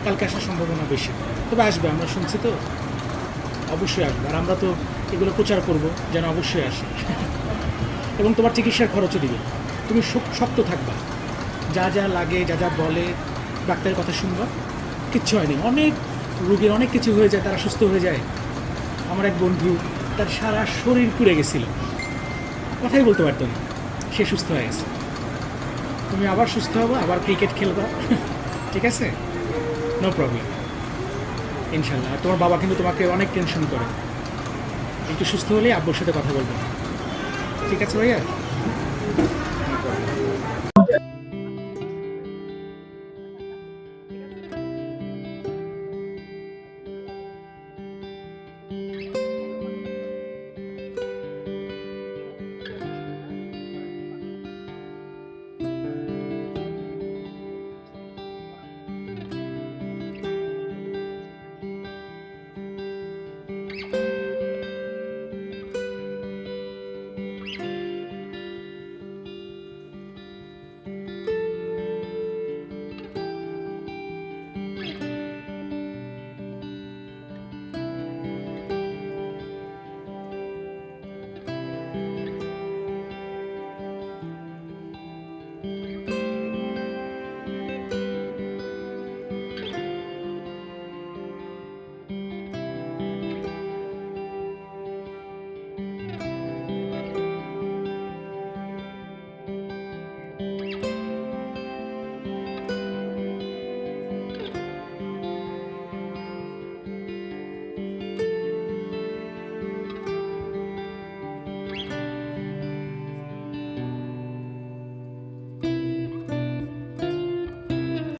কালকে আসার সম্ভাবনা বেশি। তবে আসবে, আমরা শুনছি তো, অবশ্যই আসবে। আর আমরা তো এগুলো প্রচার করব যেন অবশ্যই আসে। এবং তোমার চিকিৎসার খরচও দিবে। তুমি শক্ত থাকবা, যা যা লাগে, যা যা বলে ডাক্তারের কথা শুনবা, কিচ্ছু হয়নি। অনেক রোগীর অনেক কিছু হয়ে যায়, তারা সুস্থ হয়ে যায়। আমার এক বন্ধু, তার সারা শরীর পুড়ে গেছিল, কথাই বলতে পারতো না, সে সুস্থ হয়ে গেছে। তুমি আবার সুস্থ হবো, আবার ক্রিকেট খেলবা। ঠিক আছে, নো প্রবলেম, ইনশাল্লাহ। আর তোমার বাবা কিন্তু তোমাকে অনেক টেনশন করে, একটু সুস্থ হলেই আব্বুর সাথে কথা বলবেন। ঠিক আছে ভাইয়া?